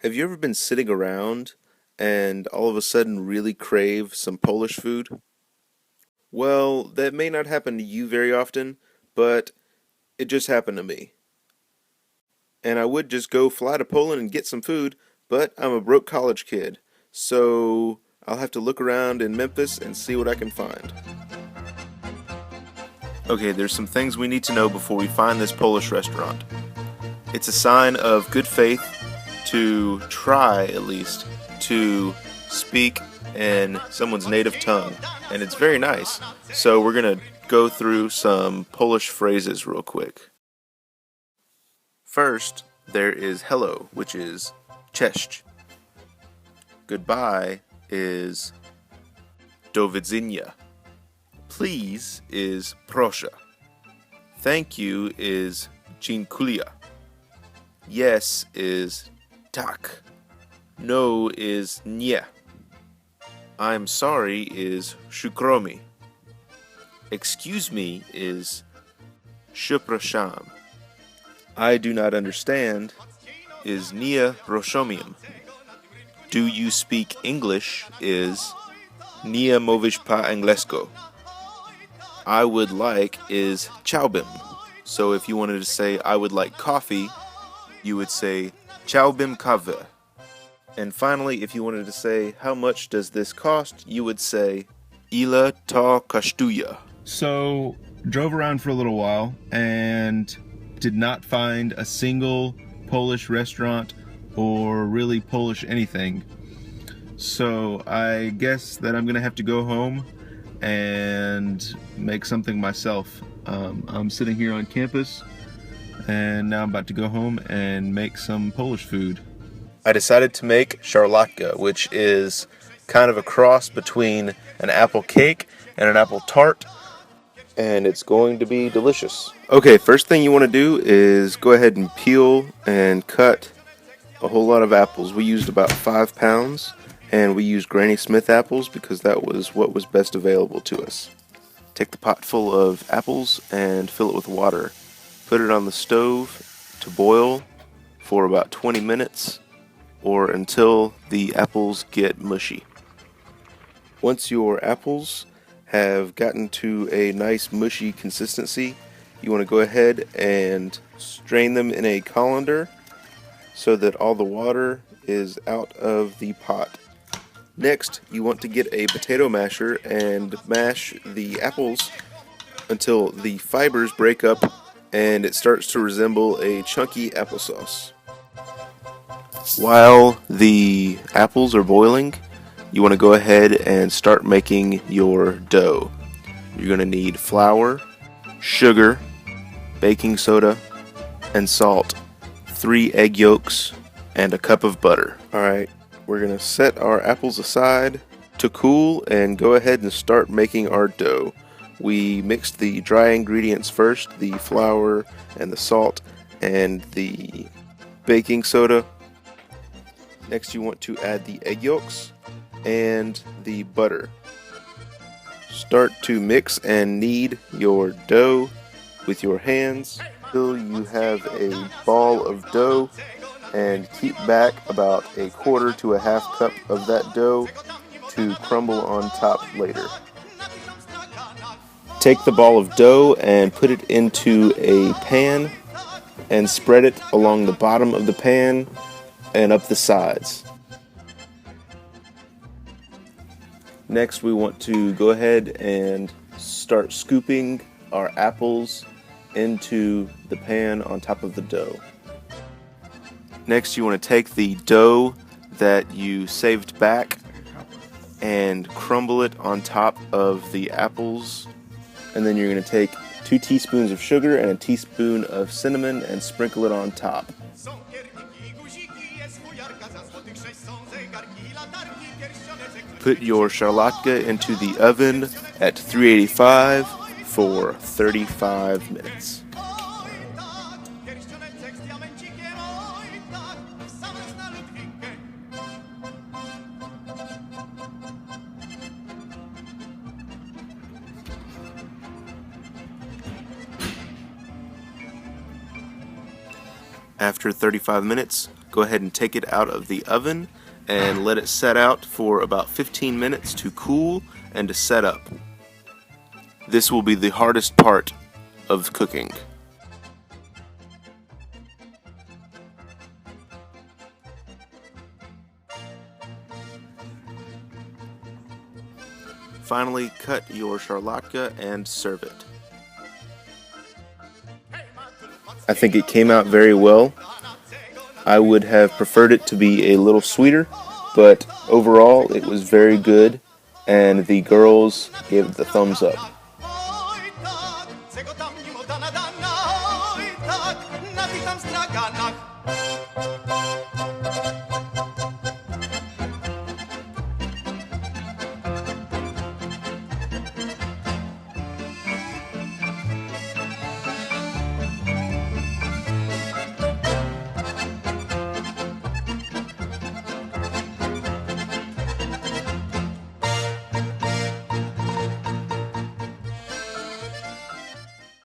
Have you ever been sitting around and all of a sudden really crave some Polish food? Well, that may not happen to you very often, but it just happened to me. And I would just go fly to Poland and get some food, but I'm a broke college kid, so I'll have to look around in Memphis and see what I can find. Okay, there's some things we need to know before we find this Polish restaurant. It's a sign of good faith to try, at least, to speak in someone's native tongue, and it's very nice. So we're going to go through some Polish phrases real quick. First, there is hello, which is cześć. Goodbye is do widzenia. Please is proszę. Thank you is dziękuję. Yes is tak. No is nie. I'm sorry is przykro mi. Excuse me is przepraszam. I do not understand is nie rozumiem. Do you speak English is nie mówisz po angielsku. I would like is chciałbym. So if you wanted to say I would like coffee, you would say chciałbym kawę. And finally, if you wanted to say how much does this cost, you would say ile to kosztuje. So, drove around for a little while and did not find a single Polish restaurant or really Polish anything. So I guess that I'm gonna have to go home and make something myself. I'm sitting here on campus and now I'm about to go home and make some Polish food. I decided to make szarlotka, which is kind of a cross between an apple cake and an apple tart, and it's going to be delicious. Okay, first thing you want to do is go ahead and peel and cut a whole lot of apples. We used about 5 pounds, and we used Granny Smith apples because that was what was best available to us. Take the pot full of apples and fill it with water. Put it on the stove to boil for about 20 minutes or until the apples get mushy. Once your apples have gotten to a nice mushy consistency, you want to go ahead and strain them in a colander so that all the water is out of the pot. Next, you want to get a potato masher and mash the apples until the fibers break up and it starts to resemble a chunky applesauce. While the apples are boiling, you want to go ahead and start making your dough. You're going to need flour, sugar, baking soda, and salt, 3 egg yolks, and a cup of butter. Alright, we're going to set our apples aside to cool and go ahead and start making our dough. We mixed the dry ingredients first, the flour and the salt and the baking soda. Next you want to add the egg yolks and the butter. Start to mix and knead your dough with your hands until you have a ball of dough, and keep back about a quarter to a half cup of that dough to crumble on top later. Take the ball of dough and put it into a pan and spread it along the bottom of the pan and up the sides. Next, we want to go ahead and start scooping our apples into the pan on top of the dough. Next, you want to take the dough that you saved back and crumble it on top of the apples. And then you're going to take 2 teaspoons of sugar and a teaspoon of cinnamon and sprinkle it on top. Put your szarlotka into the oven at 385 for 35 minutes. After 35 minutes, go ahead and take it out of the oven and let it set out for about 15 minutes to cool and to set up. This will be the hardest part of cooking. Finally, cut your szarlotka and serve it. I think it came out very well. I would have preferred it to be a little sweeter, but overall it was very good, and the girls gave it the thumbs up.